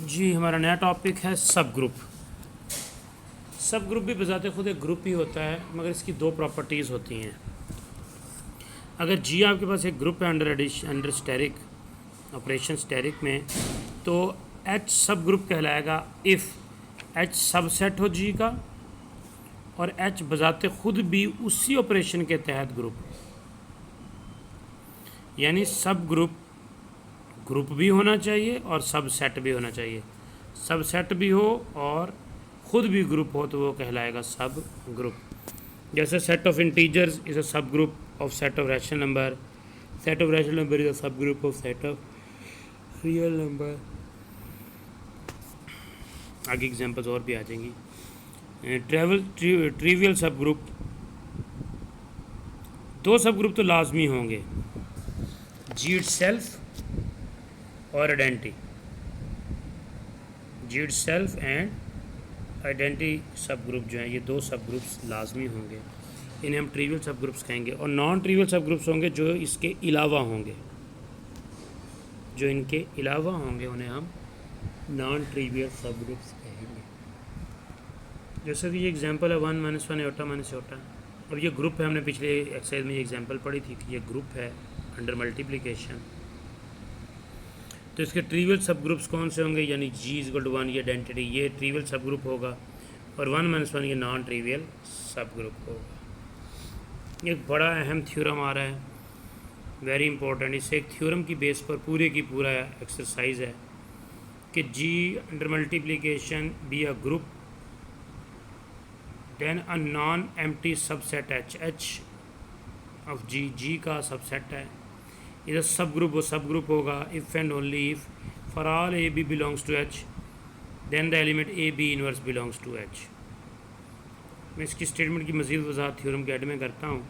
जी हमारा नया टॉपिक है सब ग्रुप। सब ग्रुप भी बजाते खुद एक ग्रुप ही होता है, मगर इसकी दो प्रॉपर्टीज़ होती हैं। अगर जी आपके पास एक ग्रुप है अंडर स्टेरिक ऑपरेशन स्टेरिक में, तो एच सब ग्रुप कहलाएगा इफ़ एच सबसेट हो जी का और एच बजाते खुद भी उसी ऑपरेशन के तहत ग्रुप, यानी सब ग्रुप भी होना चाहिए और सब सेट भी होना चाहिए। सब सेट भी हो और ख़ुद भी ग्रुप हो तो वो कहलाएगा सब ग्रुप। जैसे set of integers is a subgroup of set of rational number, set of rational number is a subgroup of set of real number. आगे एग्जांपल्स और भी आ जाएंगी। ट्रिवियल सब ग्रुप, दो सब ग्रुप तो लाजमी होंगे, जी इटसेल्फ और identity. G itself and identity सब ग्रुप जो हैं, ये दो सब ग्रुप्स लाजमी होंगे, इन्हें हम ट्रिवियल सब ग्रुप्स कहेंगे। और नॉन ट्रिवियल सब ग्रुप्स होंगे जो इसके अलावा होंगे, जो इनके अलावा होंगे उन्हें हम नॉन ट्रिवियल सब ग्रुप्स कहेंगे। जैसे कि ये एग्जांपल है 1 - 1 एटा माइनस एटा। अब ये ग्रुप है, हमने पिछले एक्सरसाइज में ये एग्जांपल पढ़ी थी कि ये ग्रुप है अंडर मल्टीप्लिकेशन। तो इसके ट्रिवियल सब ग्रुप्स कौन से होंगे, यानी जी इज इक्वल टू 1 ये आइडेंटिटी, ये ट्रिवियल सब ग्रुप होगा, और 1 - 1 ये नॉन ट्रिवियल सब ग्रुप होगा। एक बड़ा अहम थ्योरम आ रहा है, वेरी इंपॉर्टेंट। इससे एक थ्योरम की बेस पर पूरे की पूरा एक्सरसाइज है कि G under multiplication be a group then a non empty subset H of G का सबसेट है, इधर सब ग्रुप वो सब ग्रुप होगा if and only if for all a b belongs to H then the element a b inverse belongs to H. मैं इसकी statement की मज़ीद वजाहत थ्योरम के एड में करता हूँ,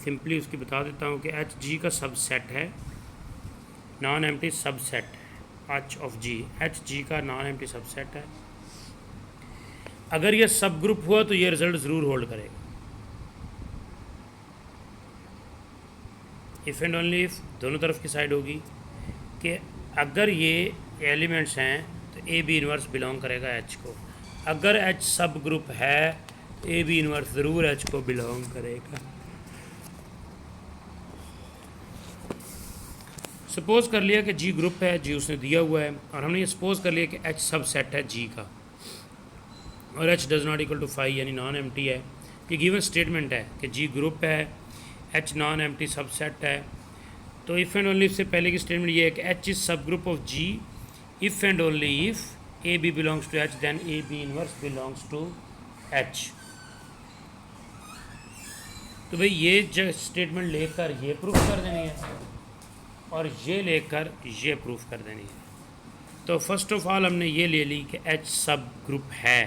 सिंपली उसकी बता देता हूँ कि एच जी का सबसेट है, नॉन एम्प्टी सबसेट है H of G, H G का नॉन एम्प्टी सबसेट है। अगर यह सब ग्रुप हुआ तो ये रिजल्ट ज़रूर होल्ड करेगा। इफ़ एंड ओनली इफ़ दोनों तरफ की साइड होगी कि अगर ये एलिमेंट्स हैं तो ए बी इनवर्स बिलोंग करेगा एच को। अगर एच सब ग्रुप है तो ए बी इनवर्स ज़रूर एच को बिलोंग करेगा। सपोज़ कर लिया कि जी ग्रुप है, जी उसने दिया हुआ है, और हमने ये सपोज़ कर लिया कि एच सब सेट है जी का और H does not equal to 5 यानी नॉन एम्प्टी है। ये गिवन स्टेटमेंट है कि जी ग्रुप है, एच नॉन एम्प्टी सबसेट है। तो इफ़ एंड ओनली से पहले की स्टेटमेंट ये है कि H is subgroup of G if and only if a b belongs to H then a b inverse belongs to H. तो भाई ये जो स्टेटमेंट लेकर ये प्रूफ कर देनी है और ये लेकर ये प्रूफ कर देनी है। तो फर्स्ट ऑफ ऑल हमने ये ले ली कि एच सब ग्रुप है।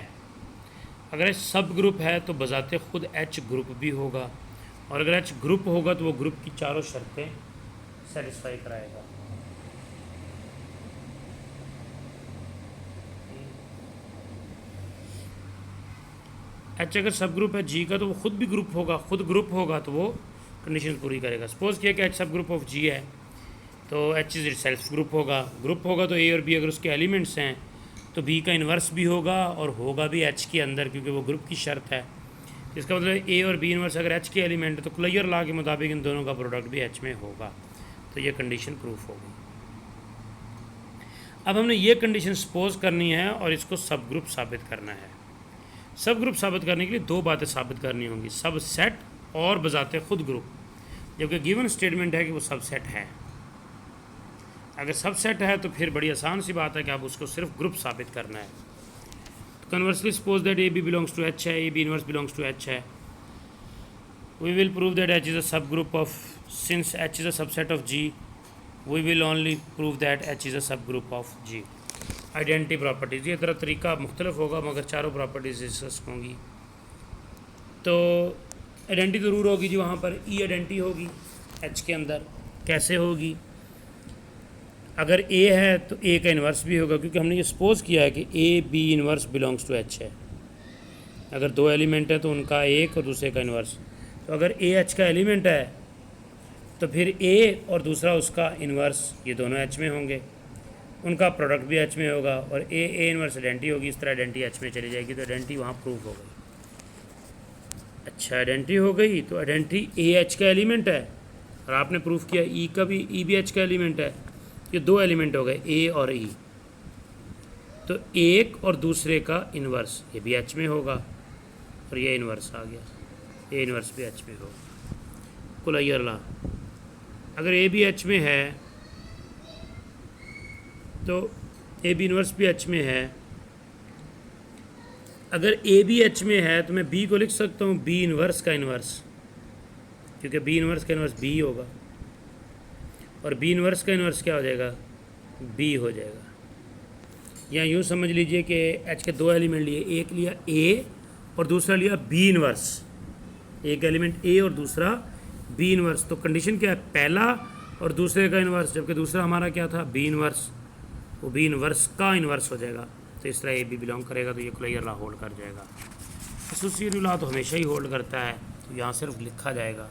अगर एच सब ग्रुप है तो बजाते खुद एच ग्रुप भी होगा, और अगर एच ग्रुप होगा तो वो ग्रुप की चारों शर्तें सेटिस्फाई कराएगा। एच अगर सब ग्रुप है जी का तो वो खुद भी ग्रुप होगा, खुद ग्रुप होगा तो वो कंडीशन पूरी करेगा। सपोज़ किया कि एच सब ग्रुप ऑफ जी है तो एच इज सेल्फ ग्रुप होगा। ग्रुप होगा तो ए और बी अगर उसके एलिमेंट्स हैं तो बी का इन्वर्स भी होगा और होगा भी एच के अंदर, क्योंकि वो ग्रुप की शर्त है। इसका मतलब ए और बी इनवर्स अगर एच के एलिमेंट है तो क्लियर लॉ के मुताबिक इन दोनों का प्रोडक्ट भी एच में होगा, तो ये कंडीशन प्रूफ होगी। अब हमने ये कंडीशन सपोज करनी है और इसको सब ग्रुप साबित करना है। सब ग्रुप साबित करने के लिए दो बातें साबित करनी होंगी, सब सेट और बजाते खुद ग्रुप। जबकि गिवन स्टेटमेंट है कि वो सब सेट है। अगर सब सेट है तो फिर बड़ी आसान सी बात है कि आप उसको सिर्फ ग्रुप साबित करना है। Conversely, suppose that AB belongs to H है, AB inverse belongs to H है. We will prove that H is a subgroup of, since H is a subset of G, we will only prove that H is a subgroup of G. Identity properties, ये तरह तरीका मुख्तलिफ होगा मगर चारों properties discuss होंगी। तो identity ज़रूर होगी जी, वहाँ पर ई आइडेंटिटी होगी H के अंदर। कैसे होगी? अगर ए है तो ए का इन्वर्स भी होगा, क्योंकि हमने ये सपोज़ किया है कि a b inverse belongs to H है। अगर दो एलिमेंट है तो उनका एक और दूसरे का इन्वर्स, तो अगर ए एच का एलिमेंट है तो फिर ए और दूसरा उसका इन्वर्स ये दोनों एच में होंगे। उनका प्रोडक्ट भी एच में होगा और ए इनवर्स आइडेंटिटी होगी, इस तरह आइडेंटिटी एच में चली जाएगी, तो आइडेंटिटी वहाँ प्रूफ हो गई। अच्छा, आइडेंटिटी हो गई तो आइडेंटिटी ए एच का एलिमेंट है और आपने प्रूफ किया ई का भी, ई भी एच का एलिमेंट है। ये दो एलिमेंट हो गए ए और ई, तो एक और दूसरे का इन्वर्स ये भी एच में होगा और ये इन्वर्स आ गया, ए इन्वर्स भी एच में होगा। कुल अय्यरला अगर ए भी एच में है तो ए बी इन्वर्स भी एच में है। अगर ए बी एच में है तो मैं बी को लिख सकता हूँ बी इन्वर्स का इन्वर्स, क्योंकि बी इन्वर्स का इन्वर्स बी होगा और बी इन्वर्स का इन्वर्स क्या हो जाएगा, बी हो जाएगा। या यूँ समझ लीजिए कि एच के दो एलिमेंट लिए, एक लिया ए और दूसरा लिया बी इन्वर्स, एक एलिमेंट ए और दूसरा बी इन्वर्स, तो कंडीशन क्या है, पहला और दूसरे का इन्वर्स, जबकि दूसरा हमारा क्या था, बी इन्वर्स, वो बी इन्वर्स का इन्वर्स हो जाएगा। तो इस तरह ए बी बिलोंग करेगा तो ये क्लियर ला होल्ड कर जाएगा। एसोसिएटिव ला तो हमेशा ही होल्ड करता है, तो यहाँ सिर्फ लिखा जाएगा।